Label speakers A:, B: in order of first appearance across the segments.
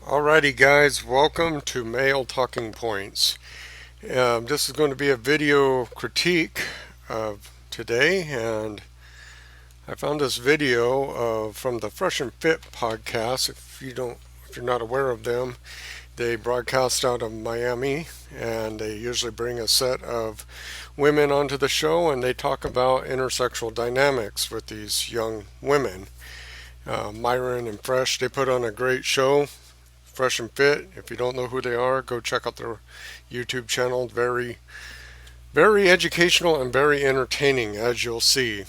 A: Alrighty, guys, welcome to Male Talking Points. This is going to be a video critique of today, and I found this video from the Fresh and Fit podcast. If you're not aware of them, they broadcast out of Miami, and they usually bring a set of women onto the show, and they talk about intersexual dynamics with these young women. Myron and Fresh, they put on a great show. Fresh and Fit. If you don't know who they are, go check out their YouTube channel. Very, very educational and very entertaining, as you'll see.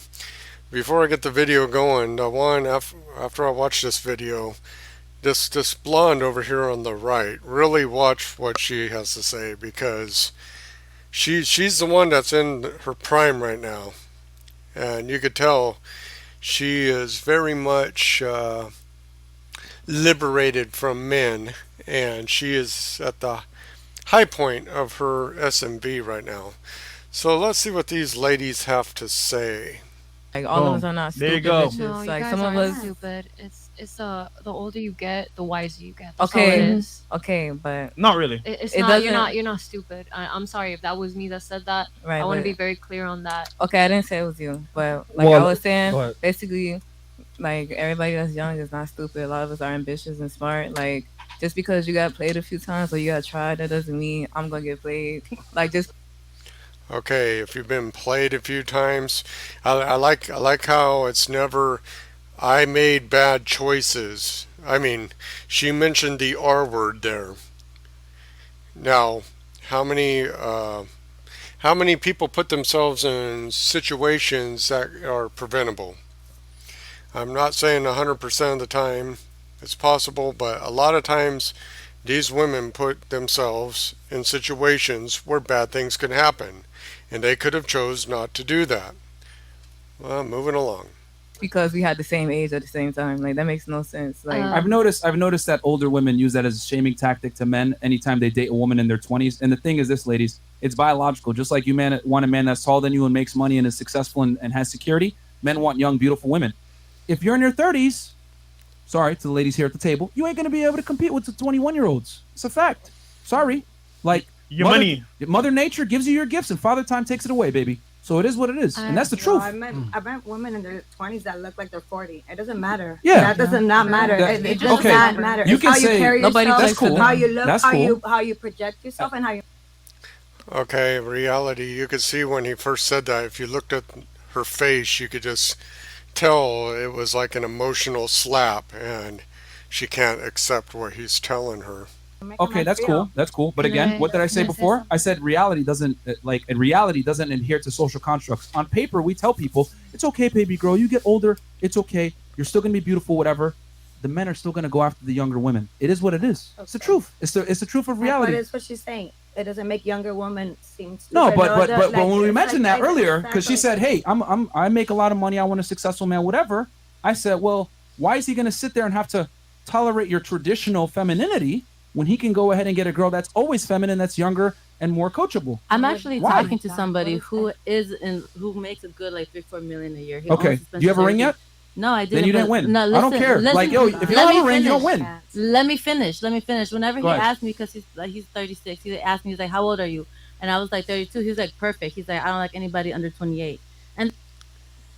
A: Before I get the video going, after I watch this video, this blonde over here on the right, really watch what she has to say because she's the one that's in her prime right now, and you could tell she is very much liberated from men, and she is at the high point of her SMV right now. So let's see what these ladies have to say.
B: Like all of us are not
C: There you
B: stupid
C: go.
B: bitches.
D: No, you
B: Like
D: guys
B: some of
D: aren't
B: us.
D: stupid. It's the older you get, the wiser you get. That's all
B: Okay.
D: it is.
B: Okay, but
C: Not really.
D: It's
B: It
D: not. You're
B: doesn't-
D: not. You're not stupid. I'm sorry if that was me that said that.
B: right.
D: I want to
B: but-
D: be very clear on that.
B: Okay, I didn't say it was you, but like I
C: Well,
B: was saying,
C: go ahead.
B: basically, like everybody that's young is not stupid. A lot of us are ambitious and smart. Like just because you got played a few times or you got tried, that doesn't mean I'm gonna get played. Like just
A: Okay, if you've been played a few times, I like how it's never I made bad choices. I mean, she mentioned the R word there. Now, how many uh, how many people put themselves in situations that are preventable? I'm not saying 100% of the time it's possible, but a lot of times these women put themselves in situations where bad things can happen, and they could have chose not to do that. Well, moving along.
B: because we had the same age at the same time. Like that makes no sense. Like
D: Uh,
E: I've noticed that older women use that as a shaming tactic to men anytime they date a woman in their 20s. And the thing is this, ladies, it's biological. Just like you want a man that's taller than you and makes money and is successful and has security, men want young, beautiful women. If you're in your 30s, sorry to the ladies here at the table, you ain't going to be able to compete with the 21-year-olds. It's a fact. Sorry. Like
C: Your money.
E: Mother Nature gives you your gifts and Father Time takes it away, baby. So it is what it is. And that's the
F: No,
E: truth.
F: I met women in their 20s that look like they're 40. It doesn't matter.
E: Yeah.
F: That does not matter.
E: That-
F: It does
E: okay.
F: not matter.
E: You
F: It's
E: can
F: how
E: say-
F: you carry
B: Nobody
F: yourself,
E: That's cool.
F: how you look,
E: That's
F: how
E: cool.
F: you project yourself, and how you.
A: Okay, reality, you could see when he first said that, if you looked at her face, you could just tell it was like an emotional slap, and she can't accept what he's telling her.
E: Okay, that's cool. That's cool. But
D: Can
E: again,
D: I-
E: what did I say
D: can I say
E: before?
D: something?
E: I said reality doesn't reality doesn't adhere to social constructs. On paper, we tell people it's okay, baby girl. You get older, it's okay. You're still gonna be beautiful, whatever. The men are still gonna go after the younger women. It is what it is. It's the
F: Okay.
E: truth. It's the truth of
F: But
E: reality.
F: it's what she's saying. It doesn't make younger women seem stupid.
E: No, but
F: like,
E: when we
F: it's
E: mentioned that
F: like-
E: earlier,
F: it's
E: because she
F: like-
E: said, "Hey, I make a lot of money. I want a successful man, whatever." I said, "Well, why is he gonna sit there and have to tolerate your traditional femininity when he can go ahead and get a girl that's always feminine, that's younger and more coachable?"
G: I'm actually
E: Why?
G: talking to somebody who makes a good like 3-4 million a year. He
E: Okay,
G: owns
E: do you have a ring yet?
G: No, I didn't.
E: Then you didn't
G: but-
E: win.
G: No,
E: I
G: listen,
E: don't care.
G: listen,
E: Like, yo, if you
G: let
E: don't
G: me
E: have a ring, you don't
G: finish.
E: win.
G: Let me finish. Whenever
E: Go
G: he
E: ahead.
G: asked me, because he's 36, he asked me, he's like, "How old are you?" And I was like 32. He was like, "Perfect." He's like, "I don't like anybody under 28."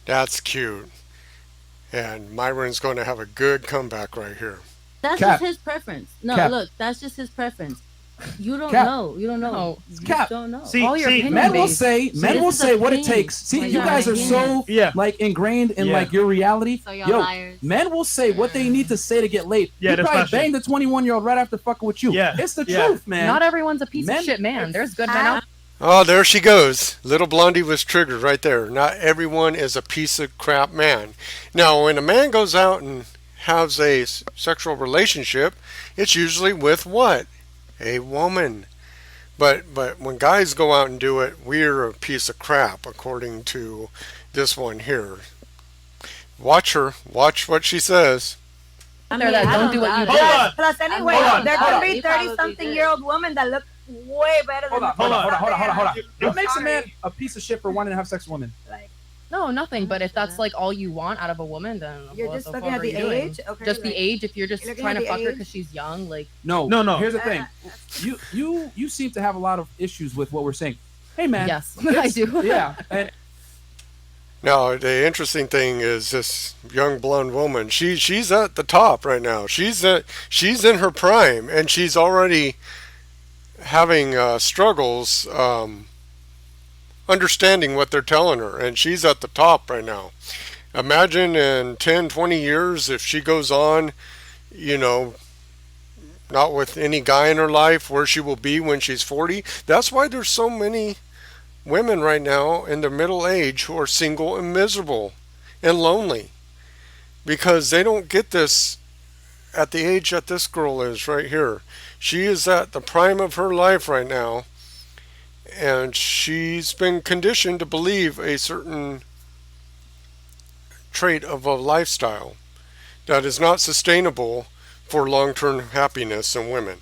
A: That's cute. And Myron's going to have a good comeback right here.
G: That's
E: Cap.
G: just his preference. No,
E: Cap.
G: look, that's just his preference. You don't
E: Cap.
G: know. You don't know.
B: No.
G: You
E: Cap.
G: don't know.
C: See,
B: all your
C: see,
B: opinion
E: Men will
B: based.
E: say,
G: So
E: men
G: this
E: will
G: is
E: say what it
G: opinion.
E: takes. See,
G: Like,
E: you guys are so
C: Yeah.
E: like ingrained in
C: Yeah.
E: like your reality.
D: So y'all
E: Yo,
D: liars.
E: men will say what they need to say to get laid.
C: Yeah,
E: you
C: that's
E: probably
C: not true.
E: bang the 21-year-old right after fucking with you.
C: Yeah.
E: It's the
C: Yeah.
E: truth, man.
B: not everyone's a piece
E: Men-
B: of shit, man. There's good men out.
A: Oh, there she goes. Little Blondie was triggered right there. Not everyone is a piece of crap man. Now, when a man goes out and has a sexual relationship, it's usually with what? A woman. But when guys go out and do it, we're a piece of crap, according to this one here. Watch her. Watch what she says.
B: There that don't do what you
G: doubt
B: do.
G: it.
C: Hold on.
F: Plus, anyway,
C: Hold on,
F: there
C: hold
F: could
C: on.
F: be
G: You probably
F: 30-something-year-old women that look way better
E: Hold
F: than.
E: on, hold on, hold on, hold on, hold on.
C: You-
E: What makes a man
F: Sorry.
E: a piece of shit for wanting to have sex with women?
F: Like,
C: No, nothing. But if that's
G: that.
C: like all you want out of a woman, then
F: You're
C: what
F: just
C: the
F: looking
C: fuck
F: at
C: are
F: the
C: you doing?
F: age, okay?
C: Just the
F: Like,
C: age. If you're
F: you're
C: just
F: looking
C: trying
F: at
C: to
F: the
C: fuck her
F: age.
C: because she's young, like
E: No,
H: No, no.
E: Here's the thing.
F: That's-
E: You seem to have a lot of issues with what we're saying. Hey, man.
C: yes, I do.
E: Yeah, and
A: Now, the interesting thing is this young blonde woman. She's at the top right now. She's in her prime, and she's already having struggles understanding what they're telling her, and she's at the top right now. Imagine in 10, 20 years if she goes on, you know, not with any guy in her life, where she will be when she's 40. That's why there's so many women right now in their middle age who are single and miserable and lonely because they don't get this at the age that this girl is right here. She is at the prime of her life right now, and she's been conditioned to believe a certain trait of a lifestyle that is not sustainable for long-term happiness in women.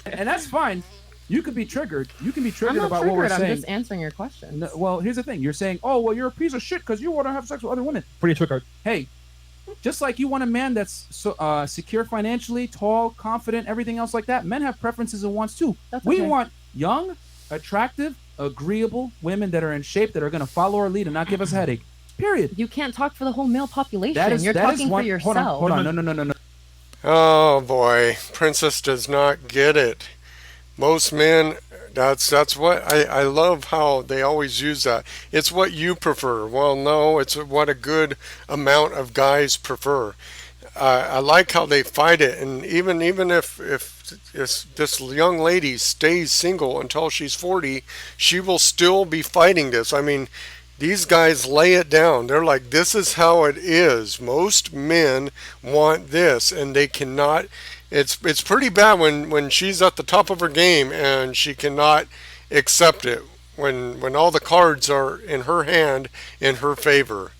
E: that's fine. You could be triggered. You can be
C: I'm
E: triggered
C: not
E: about what we're
C: triggered. I'm
E: saying.
C: just answering your question.
E: No, well, here's the thing. You're saying, oh, well, you're a piece of shit because you want to have sex with other women.
H: Pretty triggered.
E: Hey, just like you want a man that's secure financially, tall, confident, everything else like that, men have preferences and wants too.
C: That's
E: We
C: okay.
E: want young, attractive, agreeable women that are in shape, that are going to follow our lead and not give us a headache. Period.
C: You can't talk for the whole male population. You're
E: that
C: talking
E: one,
C: for yourself.
E: Hold on. No.
A: Oh boy, Princess does not get it. Most men, that's what I love how they always use that. It's what you prefer. Well, no, it's what a good amount of guys prefer. I like how they fight it, and even if this young lady stays single until she's 40, she will still be fighting this. I mean, these guys lay it down. They're like, this is how it is. Most men want this, and they cannot. It's pretty bad when she's at the top of her game and she cannot accept it when all the cards are in her hand in her favor.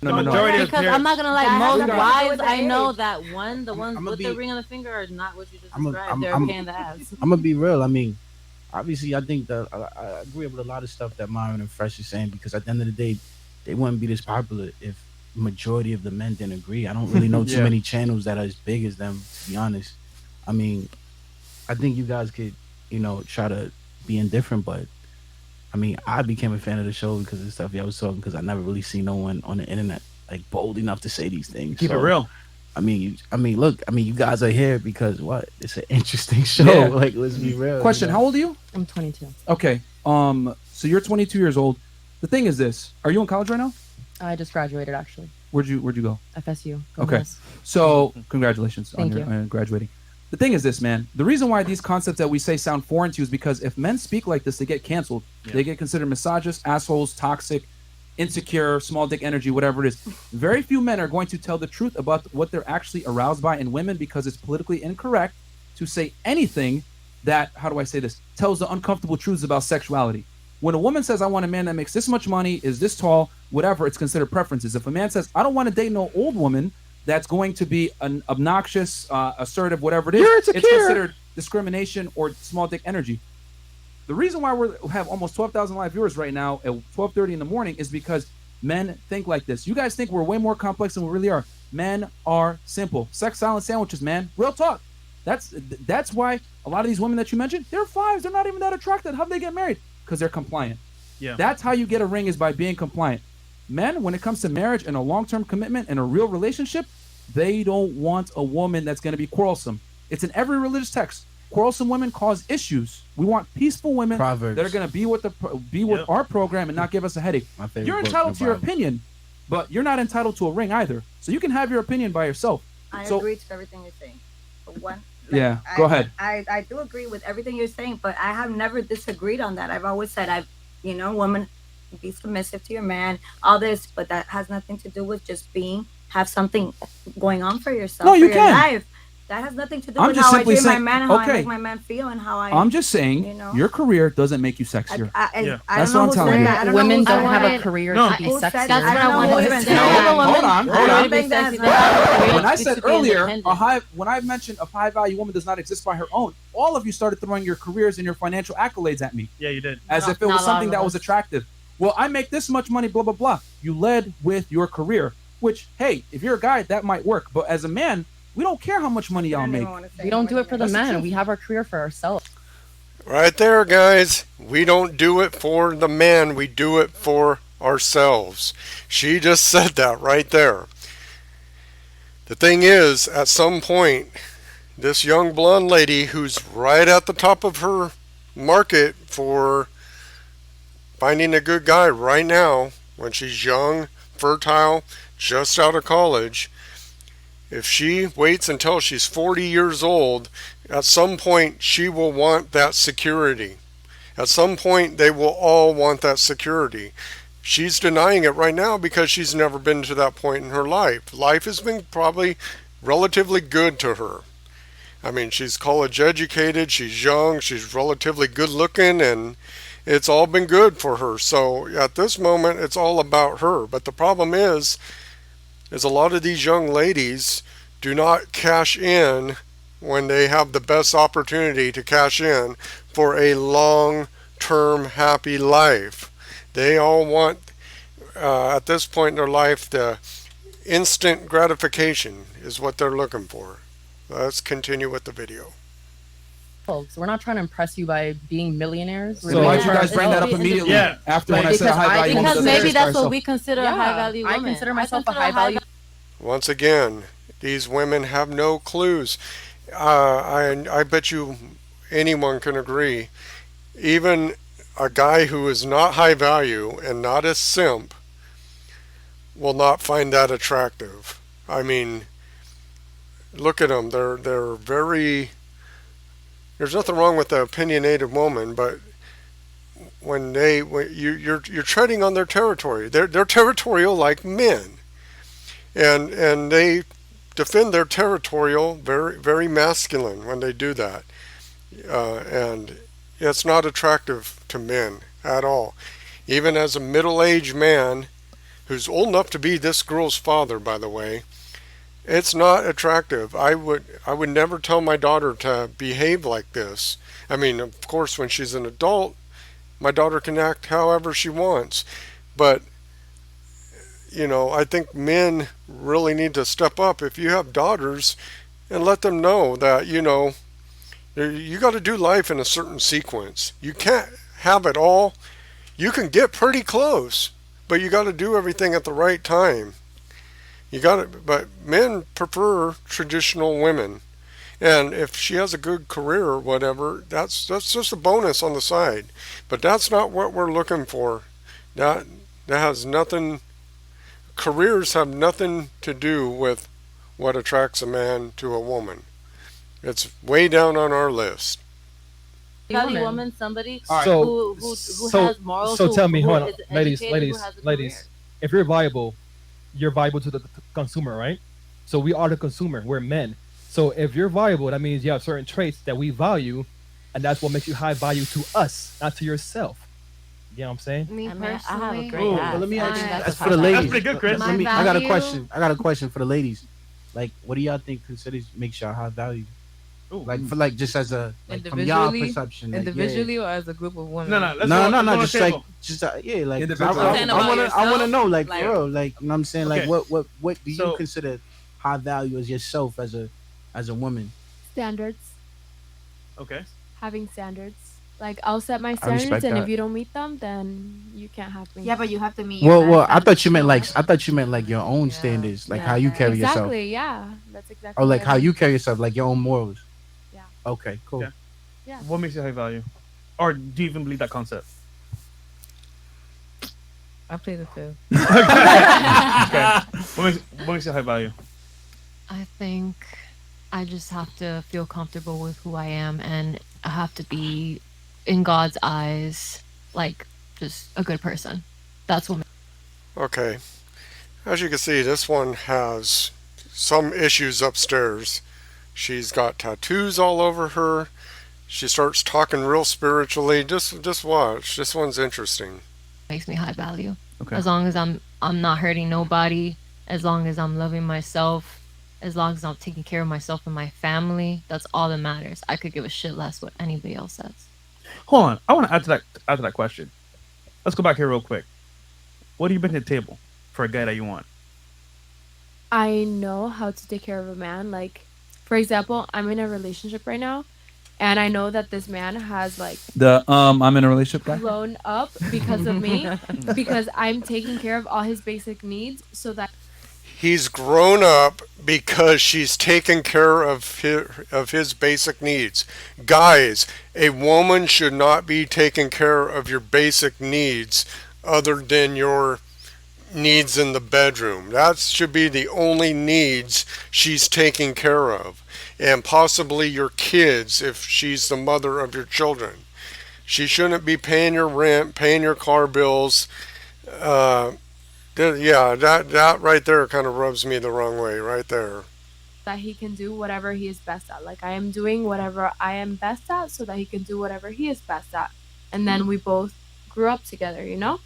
H: The
E: No.
H: majority of
G: Because I'm
H: parents.
G: not gonna lie,
F: That has
G: most
F: nothing to do
G: wives
F: with the
G: I know
F: age.
G: that the ones
I: I'ma
G: with
I: be-
G: the ring on the finger are not what you just
I: I'm a-
G: described.
I: I'm-
G: They're a
I: I'm-
G: pain in the ass.
I: I'm gonna be real. I mean, obviously, I think that I agree with a lot of stuff that Myron and Fresh is saying because at the end of the day, they wouldn't be this popular if majority of the men didn't agree. I don't really know too
H: Yeah.
I: many channels that are as big as them. To be honest, I mean, I think you guys could, try to be indifferent, but I mean, I became a fan of the show because of the stuff y'all was talking because I never really seen no one on the internet like bold enough to say these things.
H: Keep it
I: So,
H: real.
I: look, you guys are here because what? It's an interesting show.
E: Yeah.
I: Like, let's be real.
E: Question: How old are you?
C: I'm 22.
E: Okay. So you're 22 years old. The thing is this: are you in college right now?
C: I just graduated actually.
E: Where'd you go?
C: FSU. Go
E: Okay.
C: Vols.
E: So congratulations
C: Thank
E: on
C: you.
E: your graduating. The thing is this, man. The reason why these concepts that we say sound foreign to you is because if men speak like this, they get canceled.
H: Yeah.
E: They get considered misogynist, assholes, toxic, insecure, small dick energy, whatever it is. Very few men are going to tell the truth about what they're actually aroused by in women because it's politically incorrect to say anything that, how do I say this, tells the uncomfortable truths about sexuality. When a woman says, I want a man that makes this much money, is this tall, whatever, it's considered preferences. If a man says, I don't want to date no old woman that's going to be an obnoxious, assertive, whatever it is,
H: You're
E: it's
H: insecure.
E: considered discrimination or small dick energy. The reason why we have almost 12,000 live viewers right now at 12:30 in the morning is because men think like this. You guys think we're way more complex than we really are. Men are simple. Sex silent sandwiches, man. Real talk. That's why a lot of these women that you mentioned, they're fives. They're not even that attractive. How'd they get married? Because they're compliant.
H: Yeah.
E: That's how you get a ring, is by being compliant. Men, when it comes to marriage and a long-term commitment and a real relationship, they don't want a woman that's going to be quarrelsome. It's in every religious text. Quarrelsome women cause issues. We want peaceful women
I: Proverbs.
E: that are going to be with
H: Yep.
E: our program and not give us a headache.
I: My favorite
E: You're
I: book,
E: entitled
I: the
E: to your
I: Bible.
E: opinion, but you're not entitled to a ring either. So you can have your opinion by yourself.
F: I
E: So-
F: agree to everything you're saying. But one,
E: Yeah, go ahead.
F: I do agree with everything you're saying, but I have never disagreed on that. I've always said woman, be submissive to your man, all this, but that has nothing to do with just have something going on for yourself,
E: No, you
F: for your
E: can.
F: life. That has nothing to do
E: I'm
F: with
E: just
F: how I
E: simply
F: treat my
E: saying-
F: man and how I
E: okay.
F: make my man feel and how I.
E: I'm just saying,
F: You know?
E: your career doesn't make you sexier.
F: I
E: That's
F: don't
E: what
F: know
E: I'm
F: who
E: telling
F: said
E: you.
F: that. I don't
C: Women
F: know who
C: don't
F: said
C: have a
F: that.
C: career
D: No.
C: to be
F: Who said
C: sexier.
F: that? I don't know who even said
E: No,
F: that.
E: hold on.
F: I don't think that's
E: When I
G: You
E: said
G: should be
E: earlier,
G: independent.
E: when I mentioned a high value woman does not exist by her own, all of you started throwing your careers and your financial accolades at me.
H: Yeah, you did.
E: As if it was something that was attractive. Well, I make this much money, blah, blah, blah. You led with your career, which, hey, if you're a guy, that might work. But as a man, we don't care how much money y'all make.
C: We don't do it for the
E: That's the
C: men.
E: truth.
C: We have our career for ourselves.
A: Right there, guys. We don't do it for the man. We do it for ourselves. She just said that right there. The thing is, at some point, this young blonde lady who's right at the top of her market for finding a good guy right now, when she's young, fertile, just out of college, if she waits until she's 40 years old, at some point she will want that security. At some point they will all want that security. She's denying it right now because she's never been to that point in her life. Life has been probably relatively good to her. I mean, she's college educated, she's young, she's relatively good looking, and it's all been good for her. So at this moment, it's all about her. But the problem is a lot of these young ladies do not cash in when they have the best opportunity to cash in for a long-term happy life. They all want, at this point in their life, the instant gratification is what they're looking for. Let's continue with the video.
C: So we're not trying to impress you by being millionaires. We're
E: So why'd
C: doing
E: you
C: it
E: guys bring that up
G: Yeah.
E: immediately
H: Yeah.
E: after when I said
C: Because
E: high value woman
G: Because
E: doesn't
G: maybe
E: exist by
G: that's what
E: herself?
G: we consider a
C: Yeah,
G: high value
C: I
G: woman.
C: consider myself a
G: consider
C: high value.
A: Once again, these women have no clues. I bet you anyone can agree. Even a guy who is not high value and not a simp will not find that attractive. I mean, look at them. They're very. There's nothing wrong with the opinionated woman, but when you're treading on their territory, they're territorial like men, and they defend their territorial very masculine when they do that, and it's not attractive to men at all. Even as a middle-aged man who's old enough to be this girl's father, by the way, it's not attractive. I would never tell my daughter to behave like this. I mean, of course, when she's an adult, my daughter can act however she wants. But, I think men really need to step up if you have daughters and let them know that, you got to do life in a certain sequence. You can't have it all. You can get pretty close, but you got to do everything at the right time. But men prefer traditional women. And if she has a good career or whatever, that's just a bonus on the side. But that's not what we're looking for. That has nothing. Careers have nothing to do with what attracts a man to a woman. It's way down on our list.
G: Value woman, somebody
J: So-
G: who
J: so-
G: has morals.
J: so tell me,
G: who
J: hold on,
G: is
J: ladies,
G: educated, who has a
J: ladies.
G: career.
J: If you're viable to the consumer, right? So we are the consumer. We're men. So if you're viable, that means you have certain traits that we value, and that's what makes you high value to us, not to yourself. You know what I'm saying?
D: Me
G: I mean, I have a
D: personally,
G: great
H: Ooh,
G: ass.
I: But let me
G: I
I: ask
G: think
I: you,
G: that's
I: that's
G: a
I: for the
G: high
I: ladies.
H: That's pretty good, Chris.
I: Let me,
D: My
I: I got a
D: value-
I: question. I got a question for the ladies. Like, what do y'all think considers makes y'all high value?
H: Ooh.
I: Like just as a from y'all
B: Individually,
I: perception. Like,
B: individually or as a group of women.
H: No, let's
I: No,
H: go,
I: no,
H: let's
I: no,
H: go on
I: just
H: the
I: like,
H: table.
I: just yeah, like
E: Individual.
I: I
B: Saying about
I: want to
B: yourself,
I: know, like,
B: like-
I: for real, like, you know what I'm saying, like,
H: Okay.
I: what do you
H: So-
I: consider high value as yourself as a woman?
K: Standards.
H: Okay.
K: Having standards. Like I'll set my
I: respect
K: standards, and
I: that.
K: if you don't meet them, then you can't have me.
G: Yeah, but you have to meet. your
I: Well,
G: man's
I: I thought you meant
G: standards,
I: like I thought you meant like your own
B: Yeah.
I: standards, like
G: Yeah.
I: how you carry yourself,
K: exactly. Yeah, that's exactly.
I: or like
K: what
I: how
K: I
I: you
K: mean.
I: carry yourself, like your own morals.
K: Yeah.
I: Okay, cool.
H: Yeah.
K: Yeah.
H: What makes you high value? Or do you even believe that concept?
B: I play the fifth.
H: Okay. What makes you high value?
D: I think I just have to feel comfortable with who I am, and I have to be, in God's eyes, like just a good person. That's what.
A: Okay. As you can see, this one has some issues upstairs. She's got tattoos all over her. She starts talking real spiritually. Just watch. This one's interesting.
D: Makes me high value.
H: Okay.
D: As long as I'm not hurting nobody, as long as I'm loving myself, as long as I'm taking care of myself and my family, that's all that matters. I could give a shit less what anybody else says.
H: Hold on. I want to add to that question. Let's go back here real quick. What do you bring to the table for a guy that you want?
K: I know how to take care of a man. Like, for example, I'm in a relationship right now, and I know that this man has like
E: I'm in a relationship guy.
K: grown up because of me, because I'm taking care of all his basic needs, so that
A: He's grown up because she's taken care of his basic needs. Guys, a woman should not be taking care of your basic needs other than your needs in the bedroom. That should be the only needs she's taking care of. And possibly your kids if she's the mother of your children. She shouldn't be paying your rent, paying your car bills. Yeah, that right there kind of rubs me the wrong way, right there.
K: he can do whatever he is best at. Like, I am doing whatever I am best at, so that he can do whatever he is best at. And then we both grew up together, you know?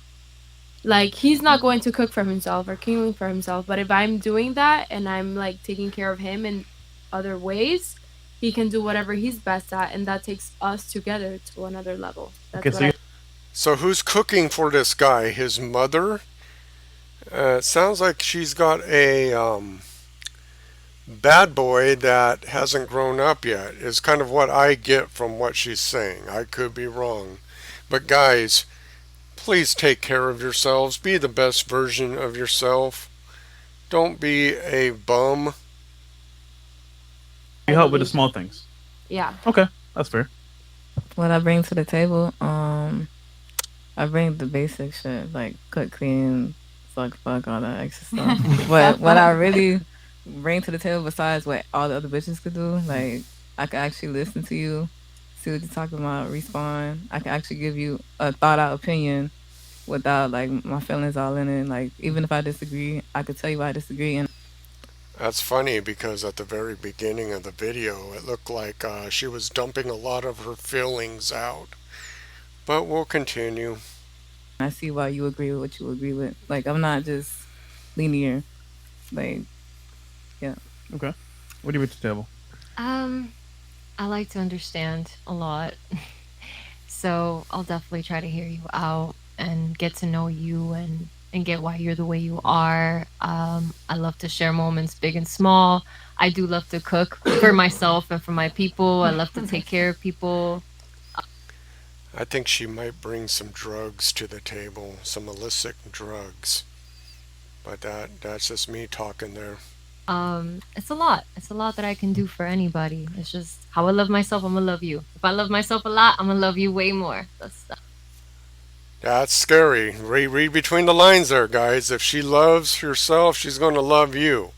K: Like, he's not going to cook for himself or clean for himself, but if I'm doing that and I'm like taking care of him in other ways, he can do whatever he's best at, and that takes us together to another level. That's
H: Okay,
K: what
A: So who's cooking for this guy? His mother? It sounds like she's got a bad boy that hasn't grown up yet, is kind of what I get from what she's saying. I could be wrong. But guys, please take care of yourselves. Be the best version of yourself. Don't be a bum.
H: You help with the small things.
K: yeah.
H: Okay, that's fair.
B: What I bring to the table, I bring the basic shit like cook, clean, fuck, all that extra stuff. But what I really bring to the table, besides what all the other bitches could do, like I could actually listen to you, see what you're talking about, respond. I can actually give you a thought out opinion without like my feelings all in it. Like even if I disagree, I could tell you why I disagree, and
A: That's funny because at the very beginning of the video, it looked like she was dumping a lot of her feelings out. But we'll continue.
B: I see why you agree with what you agree with. Like I'm not just linear. Like yeah.
H: Okay. What do you bring to the table?
D: I like to understand a lot. So I'll definitely try to hear you out and get to know you and get why you're the way you are. I love to share moments big and small. I do love to cook for myself and for my people. I love to take care of people.
A: I think she might bring some drugs to the table, some illicit drugs. But that's just me talking there.
D: It's a lot. It's a lot that I can do for anybody. It's just how I love myself, I'm gonna love you. If I love myself a lot, I'm gonna love you way more.
A: That's scary. Read between the lines there, guys. If she loves herself, she's going to love you.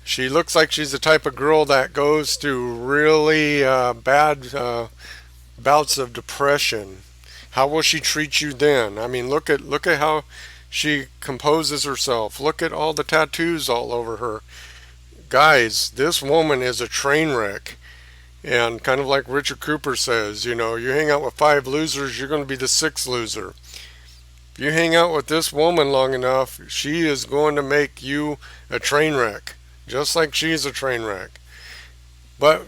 A: She looks like she's the type of girl that goes through really bad bouts of depression. How will she treat you then? I mean, look at how she composes herself. Look at all the tattoos all over her. Guys, this woman is a train wreck. And kind of like Richard Cooper says, you know, you hang out with 5 losers, you're going to be the 6th loser. If you hang out with this woman long enough, she is going to make you a train wreck, just like she's a train wreck. But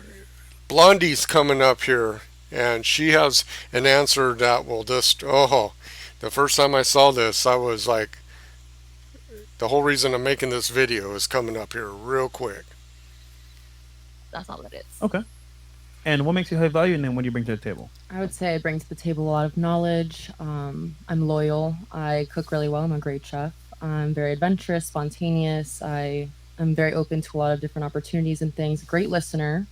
A: Blondie's coming up here, and she has an answer that will just, the first time I saw this, I was like, the whole reason I'm making this video is coming up here real quick.
D: That's all it is.
H: Okay. And what makes you high value, and then what do you bring to the table?
C: I would say I bring to the table a lot of knowledge. I'm loyal. I cook really well. I'm a great chef. I'm very adventurous, spontaneous. I am very open to a lot of different opportunities and things. Great listener.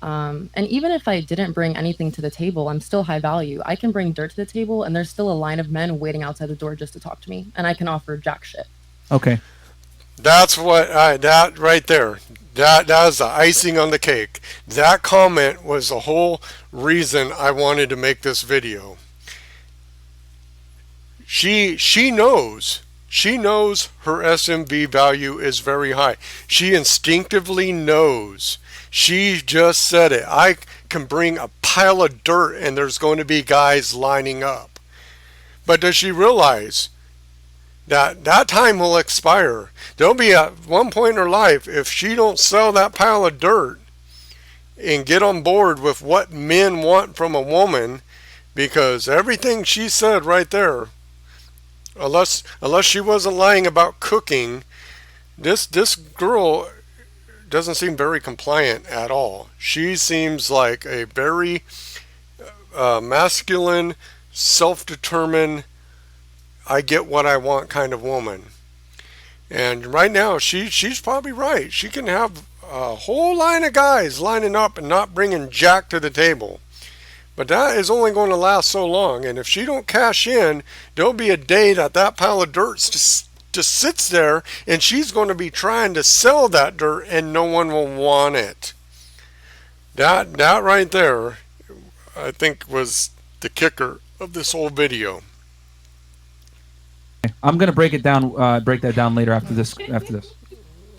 C: And even if I didn't bring anything to the table, I'm still high value. I can bring dirt to the table, and there's still a line of men waiting outside the door just to talk to me, and I can offer jack shit.
E: Okay.
A: That's what that right there. That is the icing on the cake. That comment was the whole reason I wanted to make this video. She knows She knows her SMV value is very high. She instinctively knows. She just said it. I can bring a pile of dirt and there's going to be guys lining up. But does she realize that that time will expire? There'll be at one point in her life, if she don't sell that pile of dirt and get on board with what men want from a woman, because everything she said right there, unless she wasn't lying about cooking, this girl doesn't seem very compliant at all. She seems like a very masculine, self-determined, I get what I want kind of woman. And right now, she's probably right. She can have a whole line of guys lining up and not bringing jack to the table. But that is only going to last so long. And if she don't cash in, there'll be a day that that pile of dirt just sits there, and she's going to be trying to sell that dirt, and no one will want it. That right there, I think, was the kicker of this whole video.
E: I'm gonna break that down later after this. After this.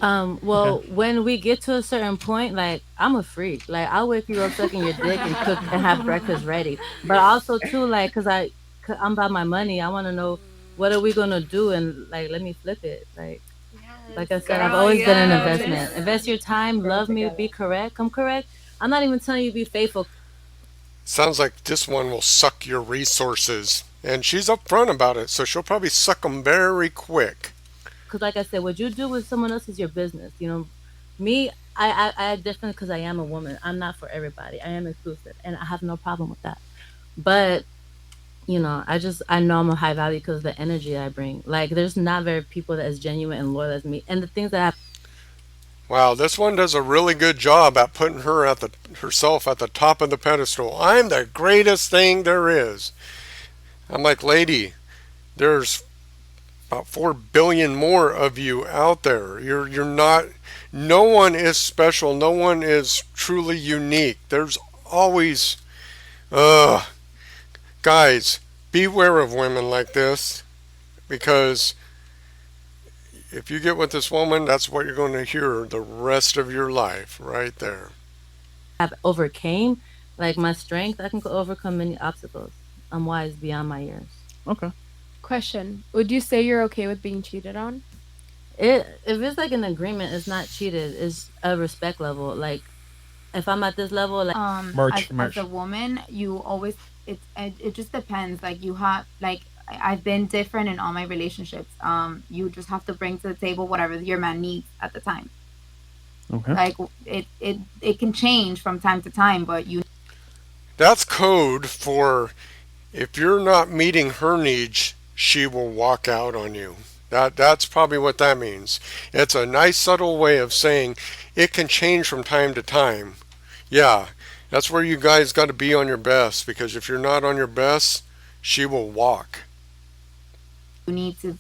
G: Well, when we get to a certain point, like I'm a freak. Like I'll wake you up sucking your dick and cook and have breakfast ready. But also too, like, cause I'm about my money. I want to know what are we gonna do, and like let me flip it. Like I said, I've always been an investment. Invest your time, love me, be correct. Come correct. I'm not even telling you be faithful.
A: Sounds like this one will suck your resources. And she's upfront about it, so she'll probably suck them very quick.
G: Because like I said, what you do with someone else is your business. You know, me, I definitely, because I am a woman. I'm not for everybody. I am inclusive, and I have no problem with that. But you know, I know I'm a high value because of the energy I bring. Like, there's not very people that as genuine and loyal as me, and the things that I.
A: Wow, this one does a really good job at putting herself at the top of the pedestal. I'm the greatest thing there is. I'm like, lady, there's about 4 billion more of you out there. You're not. No one is special. No one is truly unique. There's always, guys, beware of women like this, because if you get with this woman, that's what you're going to hear the rest of your life, right there.
G: have overcame, like my strength, I can overcome many obstacles. I'm wise beyond my years.
H: Okay.
K: Question: would you say you're okay with being cheated on?
G: If it's like an agreement, it's not cheated. It's a respect level. Like if I'm at this level, like
J: Merch.
L: As a woman, you always it just depends. Like you have like I've been different in all my relationships. You just have to bring to the table whatever your man needs at the time.
H: Okay.
L: Like it can change from time to time, but you
A: That's code for if you're not meeting her needs, she will walk out on you. That's probably what that means. It's a nice subtle way of saying it can change from time to time. Yeah, that's where you guys got to be on your best, because if you're not on your best, she will walk.
L: need to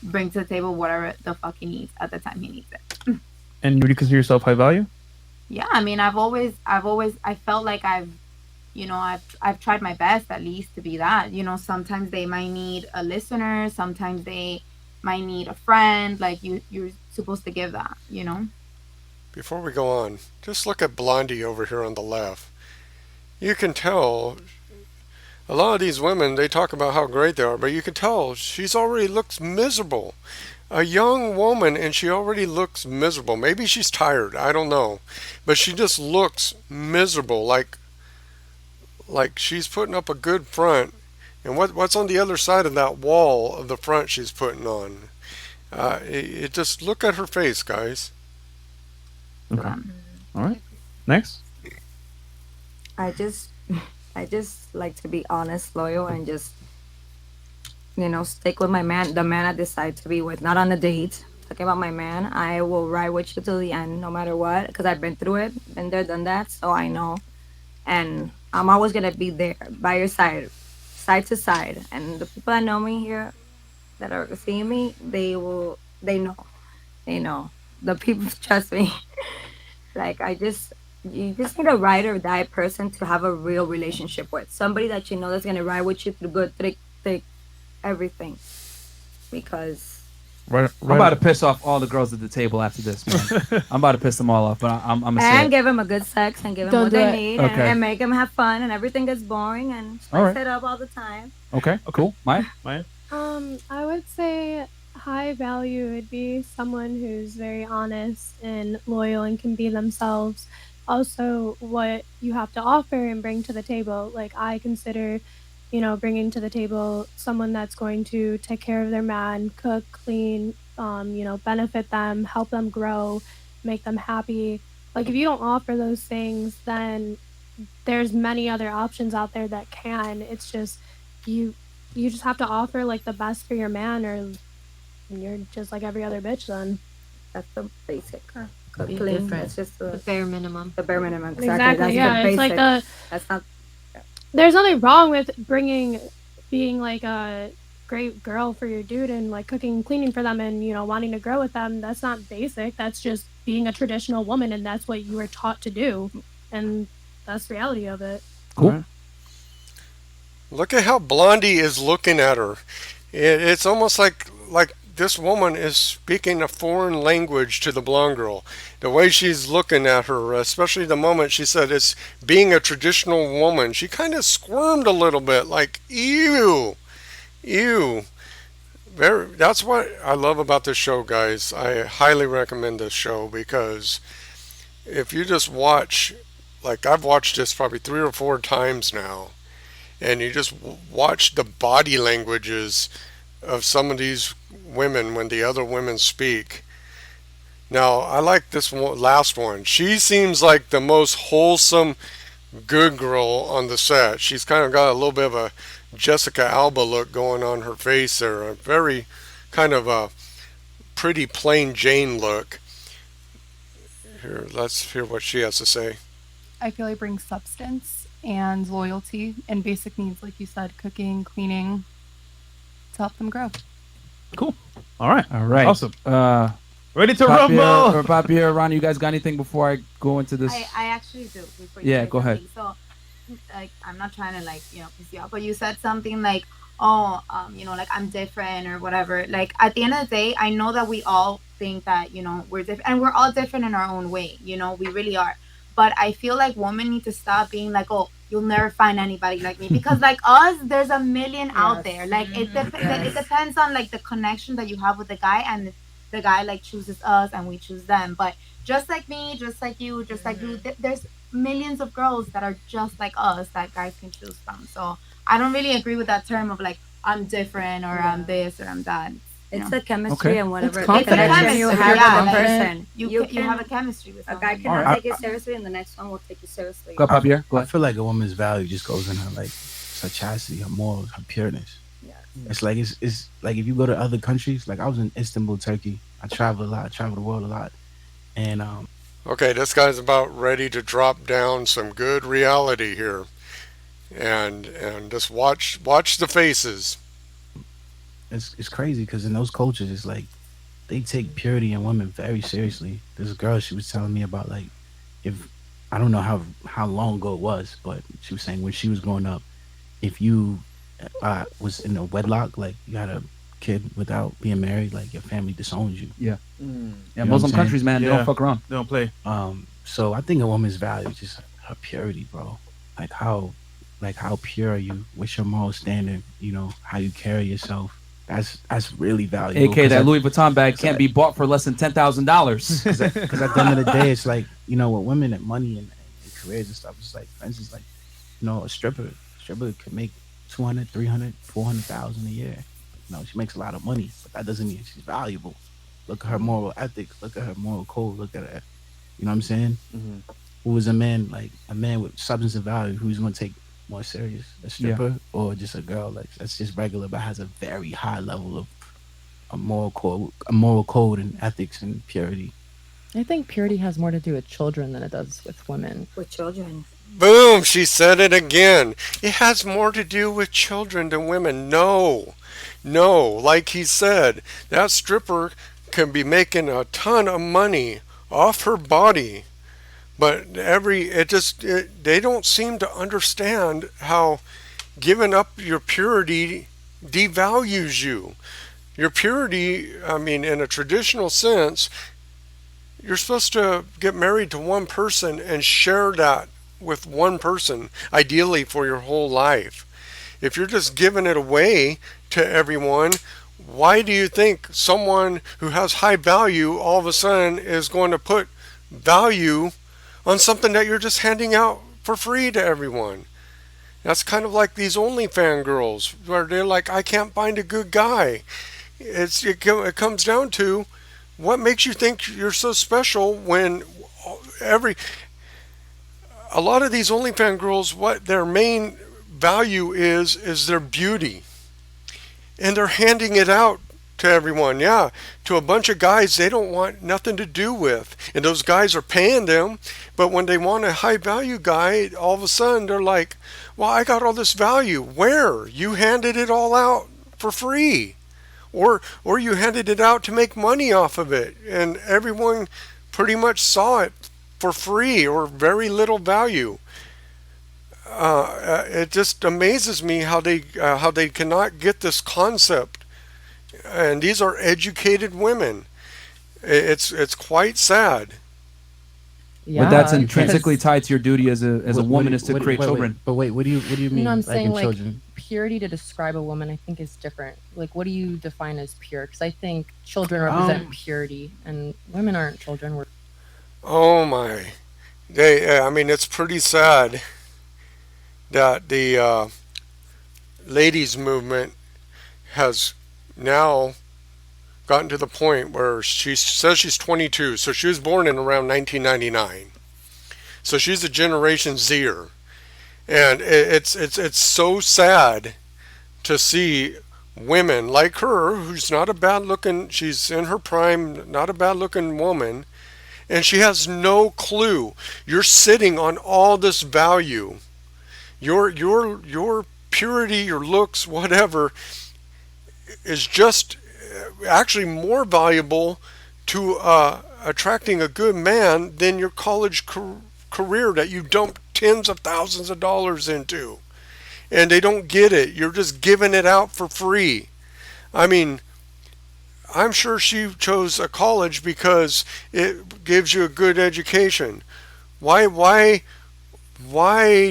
L: bring to the table whatever the fuck he needs at the time he needs it.
H: And would you consider yourself high value?
L: Yeah, I mean, I felt like I've tried my best at least to be that. You know, sometimes they might need a listener, sometimes they might need a friend. Like you're supposed to give that, you know.
A: Before we go on, just look at Blondie over here on the left. You can tell a lot of these women, they talk about how great they are, but you can tell she's already looks miserable. A young woman, and she already looks miserable. Maybe she's tired, I don't know. But she just looks miserable, like she's putting up a good front. And what's on the other side of that wall of the front she's putting on? It just look at her face, guys.
H: Okay. All right. Next.
F: I just I just like to be honest, loyal, and just stick with my man, the man I decide to be with, not on a date. Talking about my man, I will ride with you till the end, no matter what, because I've been through it, been there, done that, so I know. And I'm always gonna be there by your side to side. And the people that know me here, that are seeing me, they know. The people trust me. Like you just need a ride or die person to have a real relationship with. Somebody that you know that's gonna ride with you through good, thick, everything. Because
H: Right,
E: I'm about to piss off all the girls at the table after this, man. I'm about to piss them all off, but I'm gonna say
F: And
E: it.
F: give them a good sex and give them
K: Don't
F: what
K: do
F: they
K: it.
F: need
E: Okay.
F: and make them have fun and everything gets boring and
E: All
F: spice
E: right.
F: it up all the time.
E: Okay, cool. Maya?
H: Maya?
M: I would say high value would be someone who's very honest and loyal and can be themselves. Also, what you have to offer and bring to the table. Like, I consider, bringing to the table someone that's going to take care of their man, cook, clean, benefit them, help them grow, make them happy. Like, if you don't offer those things, then there's many other options out there that can. It's just you you just have to offer like the best for your man, or you're just like every other bitch then.
F: That's the basic. Cook,
G: Be
F: clean.
G: different.
F: That's just
D: The bare minimum.
F: the bare minimum. Exactly.
M: Exactly.
F: That's
M: Yeah,
F: the
M: it's like
F: basic. That's not.
M: there's nothing wrong with being like a great girl for your dude and like cooking and cleaning for them and wanting to grow with them. That's not basic. That's just being a traditional woman, and that's what you were taught to do, and that's the reality of it.
E: Cool.
A: Look at how Blondie is looking at her. It's almost like this woman is speaking a foreign language to the blonde girl. The way she's looking at her, especially the moment she said it's being a traditional woman, she kind of squirmed a little bit, like ew, ew. That's what I love about this show, guys. I highly recommend this show because if you just watch, like I've watched this probably 3 or 4 times now, and you just watch the body languages of some of these women when the other women speak. Now, I like this last one. She seems like the most wholesome good girl on the set. She's kind of got a little bit of a Jessica Alba look going on her face there. A very kind of a pretty plain Jane look. Here, let's hear what she has to say.
N: I feel like brings substance and loyalty and basic needs, like you said, cooking, cleaning, to help them grow.
H: Cool. All right.
E: Awesome.
H: Ready to
E: Papier,
H: rumble.
E: or Papier, Ronnie, you guys got anything before I go into this?
L: I actually do. Before you
E: Yeah,
L: say
E: go ahead.
L: something. So, like, I'm not trying to piss you off, but you said something like, "Oh, like I'm different or whatever." Like at the end of the day, I know that we all think that we're different, and we're all different in our own way. We really are. But I feel like women need to stop being like, "Oh, you'll never find anybody like me," because like us, there's a million out there. Like it depends on like the connection that you have with the guy, and the guy like chooses us and we choose them. But just like me, just like you, just like you, there's millions of girls that are just like us that guys can choose from. So I don't really agree with that term of like I'm different or I'm this or I'm that.
F: It's the chemistry and whatever
L: It's a chemistry
F: you have
L: yeah,
F: with a
L: like,
F: person.
L: You have a chemistry with
F: A
L: someone.
F: guy cannot take you seriously, and the next one will take you seriously.
E: Go, Papier. Go
I: I
E: ahead.
I: feel like a woman's value just goes in her like her chastity, her morals, her pureness. It's like it's like if you go to other countries, like I was in Istanbul, Turkey. I travel a lot, I travel the world a lot. And
A: Okay, this guy's about ready to drop down some good reality here, and just watch the faces.
I: it's crazy because in those cultures, it's like they take purity in women very seriously. This girl, she was telling me about like if I don't know how long ago it was, but she was saying when she was growing up, if you was in a wedlock, like you had a kid without being married, like your family disowns you.
E: Yeah.
I: You
E: Yeah,
I: know
E: Muslim
I: what I'm
E: countries, man, they
H: Yeah.
E: don't fuck around.
H: They don't play.
I: So I think a woman's value is just her purity, bro. Like how pure are you? What's your moral standard? How you carry yourself. That's really valuable.
E: AK, that Louis Vuitton bag can't be bought for less than $10,000.
I: Because at the end of the day, it's like, with women and money and careers and stuff, it's like, for instance, like, a stripper could make 200, 300, 400,000 a year. She makes a lot of money, but that doesn't mean she's valuable. Look at her moral ethics. Look at her moral code. Look at her. You know what I'm saying?
E: Mm-hmm.
I: Who is a man with substance of value? Who's going to take more serious, a stripper or just a girl like that's just regular but has a very high level of a moral code and ethics and purity?
C: I think purity has more to do with children than it does with women.
F: With children.
A: Boom, she said it again. It has more to do with children than women. No, like he said, that stripper can be making a ton of money off her body. But they don't seem to understand how giving up your purity devalues you. Your purity, I mean, in a traditional sense, you're supposed to get married to one person and share that with one person, ideally for your whole life. If you're just giving it away to everyone, why do you think someone who has high value all of a sudden is going to put value on something that you're just handing out for free to everyone? That's kind of like these OnlyFans girls, where they're like, I can't find a good guy. It comes down to what makes you think you're so special when every a lot of these OnlyFans girls, what their main value is their beauty, and they're handing it out to everyone. Yeah, to a bunch of guys they don't want nothing to do with, and those guys are paying them. But when they want a high value guy, all of a sudden they're like, well, I got all this value. Where? You handed it all out for free, or you handed it out to make money off of it, and everyone pretty much saw it for free or very little value. It just amazes me how they cannot get this concept. And these are educated women. It's quite sad.
C: Yeah,
E: But that's
C: because
E: intrinsically tied to your duty as a woman is to create children.
I: But wait, what do you mean?
C: no, I'm
I: Like
C: saying
I: in
C: like
I: children?
C: purity to describe a woman, I think is different. Like, what do you define as pure? Because I think children represent purity, and women aren't children. We're
A: Oh my. I mean, it's pretty sad that the ladies movement has now gotten to the point where she says she's 22, so she was born in around 1999. So she's a Generation Zer, and it's so sad to see women like her, who's not a bad looking, she's in her prime, not a bad looking woman, and she has no clue. You're sitting on all this value. Your purity, your looks, whatever, is just actually more valuable to attracting a good man than your college career that you dump tens of thousands of dollars into. And they don't get it. You're just giving it out for free. I mean, I'm sure she chose a college because it gives you a good education. Why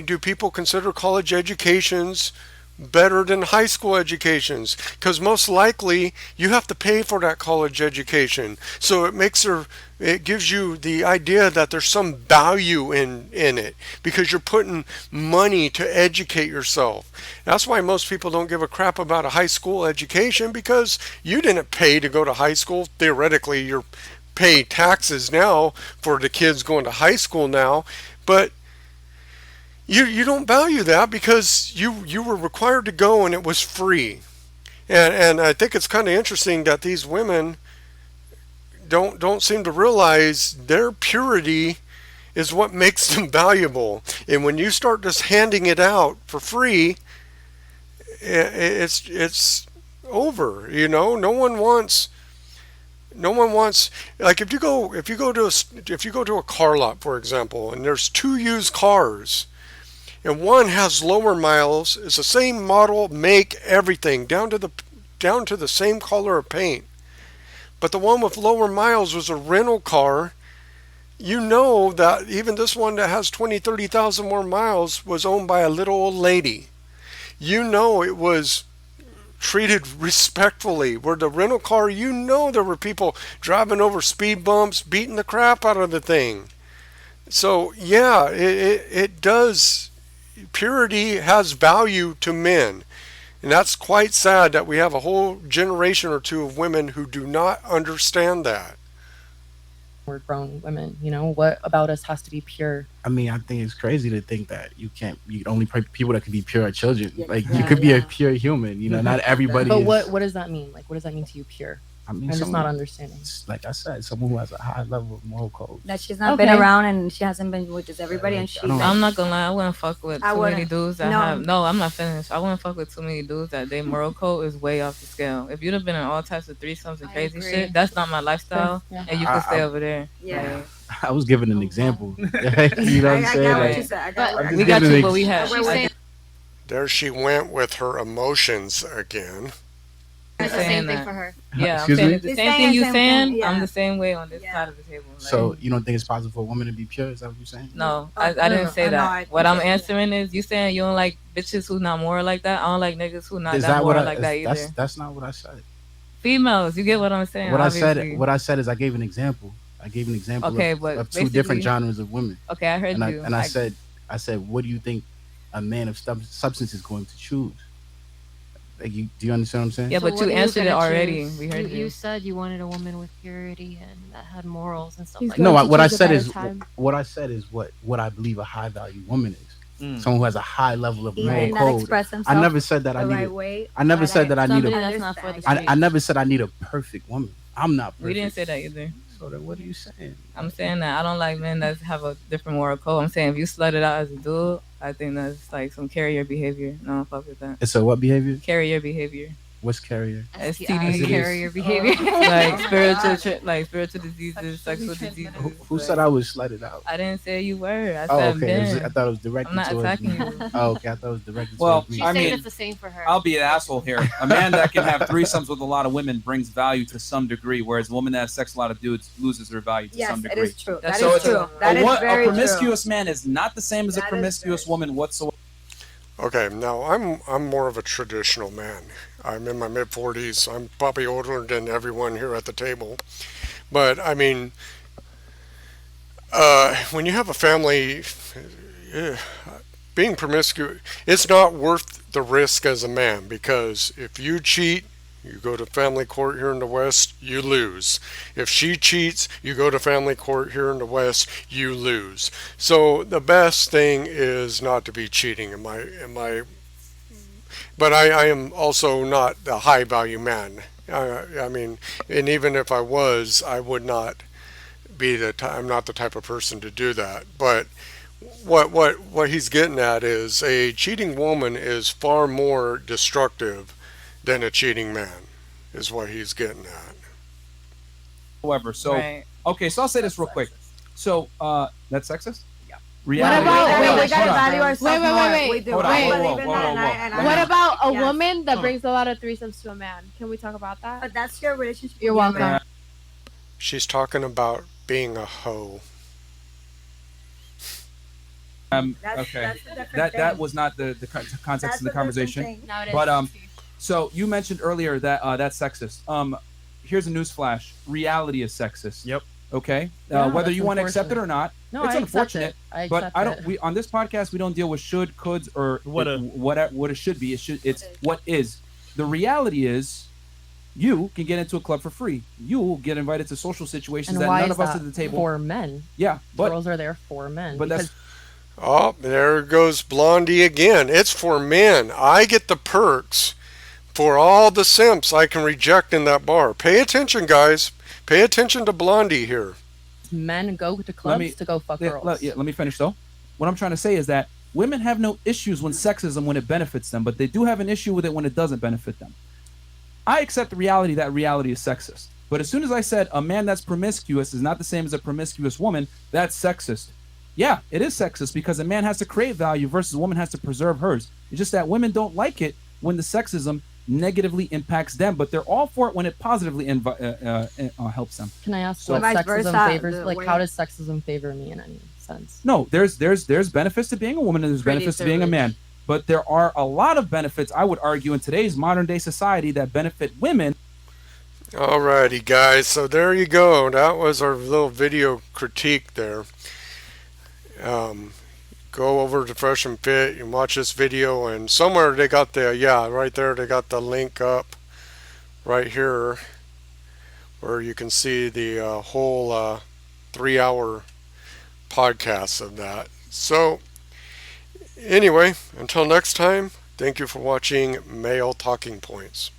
A: do people consider college educations better than high school educations? Because most likely you have to pay for that college education. So it gives you the idea that there's some value in it because you're putting money to educate yourself. That's why most people don't give a crap about a high school education, because you didn't pay to go to high school. Theoretically, you're pay taxes now for the kids going to high school now, but you don't value that because you were required to go and it was free. And I think it's kind of interesting that these women don't seem to realize their purity is what makes them valuable. And when you start just handing it out for free, it's over. You know, no one wants, like, if you go to a car lot, for example, and there's two used cars, and one has lower miles, it's the same model, make, everything, down to the same color of paint. But the one with lower miles was a rental car. You know that even this one that has 20, 30,000 more miles was owned by a little old lady. You know it was treated respectfully. Where the rental car, you know there were people driving over speed bumps, beating the crap out of the thing. So yeah, it does. Purity has value to men. And that's quite sad that we have a whole generation or two of women who do not understand that.
C: we're grown women. You know, what about us has to be pure?
I: I mean, I think it's crazy to think that you only people that can be pure are children. Like you could be a pure human. You know, not everybody.
C: But
I: is,
C: what does that mean? Like, what does that mean to you, pure?
I: I mean,
C: I'm just not
I: someone-
C: understanding.
I: Like I said, someone who has a high level of moral code.
F: That she's not been around and she hasn't been with just everybody, and she.
B: I'm not gonna lie, I wouldn't fuck with
F: I
B: too many
F: wouldn't.
B: dudes that
F: No.
B: have. No, I'm not finished. I wouldn't fuck with too many dudes that their moral code is way off the scale. If you'd have been in all types of threesomes and crazy
F: agree.
B: shit, that's not my lifestyle,
C: Yeah.
B: and you can stay over there.
F: Yeah.
I: I was giving an example. you know what I'm
F: I
I: saying?
F: got what
I: Like,
F: you said. I
C: But
F: got what
I: I'm
B: We
I: just
B: got
I: giving
B: you,
I: an
B: but we
I: ex-
B: had.
D: She's saying
A: There she went with her emotions again.
D: It's the
B: saying
D: same thing
B: that.
D: for her.
B: Yeah, I'm
I: Excuse
B: saying
I: me.
B: it's the
F: He's
B: same
F: saying
B: thing
F: the
B: you
F: same
B: saying.
F: thing.
B: I'm
F: Yeah.
B: the same way on this
F: Yeah.
B: side of the table. Like,
I: So you don't think it's possible for a woman to be pure? Is that what you're saying?
B: no,
F: Oh,
B: I didn't say
F: no,
B: that.
F: I
B: What
F: think
B: I'm
F: so.
B: answering is you saying you don't like bitches who not more like that. I don't like niggas who not
I: Is
B: that
I: that what
B: more
I: I?
B: like that
I: That's
B: either.
I: not what I said.
B: Females, you get what I'm saying, obviously.
I: What I said is I gave an example. I gave an example
B: Okay, but
I: of two different
B: basically,
I: genres of women,
B: okay, I heard you.
I: and I said, what do you think a man of substance is going to choose? Like, do you understand what I'm saying?
B: Yeah,
D: So
B: but
D: what
B: you
D: are you
B: answered it
D: gonna
B: already.
D: choose?
B: We heard
D: You
B: you.
D: said you wanted a woman with purity and that had morals and stuff
M: He's
D: like
M: going
I: No,
D: that.
M: to
I: what I
M: choose a
I: said
M: better
I: is
M: time.
I: what I believe a high value woman is.
E: Mm.
I: Someone who has a high level of moral
F: Even that
I: code.
F: express
I: I
F: himself
I: never said that I
F: the right
I: needed.
F: way.
I: I never said that I need
G: Somebody
I: a.
G: that's not for the
F: understand.
I: I
G: streets.
I: never said I need a perfect woman. I'm not perfect.
B: We didn't say that either.
I: So then, what are you saying?
B: I'm saying that I don't like men that have a different moral code. I'm saying if you slut it out as a dude, I think that's like some carrier behavior. No, I don't fuck with that.
I: It's a what behavior?
B: Carrier behavior.
I: What's carrier?
B: STDs,
D: carrier behavior.
B: like spiritual diseases, sexual diseases.
I: Who said I was slutted out?
B: I didn't say you were. I
I: Oh,
B: said
I: okay.
B: Ben.
I: I thought it was directed
B: I'm not
I: towards
B: attacking
I: me.
B: you.
I: Oh, okay. I thought it was directed
E: Well,
I: towards me.
D: She's
E: I
D: saying
E: mean,
D: it's the same for her.
E: I'll be an asshole here. A man that can have threesomes with a lot of women brings value to some degree, whereas a woman that has sex with a lot of dudes loses her value to
F: Yes,
E: some
F: it
E: degree.
F: is true.
B: That's
F: That
B: so
F: is true. That is very
E: a
F: true.
E: promiscuous man is not the same as a
F: That is
E: promiscuous
F: very
E: woman whatsoever.
A: Okay, now I'm more of a traditional man. I'm in my mid 40s. I'm probably older than everyone here at the table. But I mean, when you have a family, eh, being promiscuous, it's not worth the risk as a man because if you cheat, you go to family court here in the West, you lose. If she cheats, you go to family court here in the West, you lose. So the best thing is not to be cheating but I am also not a high value man. I mean, and even if I was, I would not be I'm not the type of person to do that. But what he's getting at is a cheating woman is far more destructive than a cheating man, is what he's getting at.
E: However, so
B: Right.
E: okay, so I'll say this real quick. So that's sexist? Yeah.
K: What
E: Reality.
K: about-
F: I mean,
K: wait,
F: we gotta value ourselves
K: wait,
F: more.
K: wait.
F: We do.
E: Hold on,
F: I
E: whoa,
F: believe
E: whoa,
F: in
E: whoa,
F: that,
E: whoa,
F: and
E: whoa.
F: I
E: Let
K: What
E: me-
K: about a
F: yes.
K: woman that brings a lot of threesomes to a man? Can we talk about that?
F: But that's your relationship.
K: You're
F: with your
K: welcome.
F: man.
A: She's talking about being a hoe.
F: That's,
E: Okay.
F: that's a different
E: That
F: thing.
E: was not the context
F: That's
E: of the
F: a different
E: conversation.
F: thing.
D: Now it is.
E: But so you mentioned earlier that that's sexist. Here's a newsflash: reality is sexist.
H: Yep.
E: Okay.
C: Yeah,
E: Whether
C: that's
E: you want to accept it
C: unfortunate.
E: or not,
C: No,
E: it's
C: I accept
E: unfortunate.
C: it. I
E: But
C: accept
E: I don't.
C: it.
E: We on this podcast we don't deal with should, coulds, or
H: What
E: what it should be. It's what is. The reality is, you can get into a club for free. You will get invited to social situations
C: And
E: that
C: why
E: none
C: is
E: of us
C: that
E: at the table.
C: for men?
E: Yeah, but
C: Girls are there for men.
E: but
C: because
E: that's
A: Oh, there goes Blondie again. It's for men. I get the perks for all the simps I can reject in that bar. Pay attention, guys. Pay attention to Blondie here.
C: men go to clubs to go fuck girls.
E: Let me finish though. What I'm trying to say is that women have no issues when sexism when it benefits them, but they do have an issue with it when it doesn't benefit them. I accept the reality that reality is sexist. But as soon as I said a man that's promiscuous is not the same as a promiscuous woman, that's sexist. Yeah, it is sexist because a man has to create value versus a woman has to preserve hers. It's just that women don't like it when the sexism negatively impacts them, but they're all for it when it positively helps them.
C: Can I ask
E: So-
C: what
F: Vice
C: sexism
F: versa,
C: favors?
F: the
C: Like,
F: way-
C: how does sexism favor me in any sense?
E: No, there's benefits to being a woman and there's
G: Pretty
E: benefits to being a man. But there are a lot of benefits, I would argue, in today's modern day society that benefit women.
A: Alrighty, guys. So there you go. That was our little video critique there. Go over to Fresh and Fit and watch this video. And somewhere they got right there, they got the link up right here where you can see the whole 3-hour podcast of that. So, anyway, until next time, thank you for watching Male Talking Points.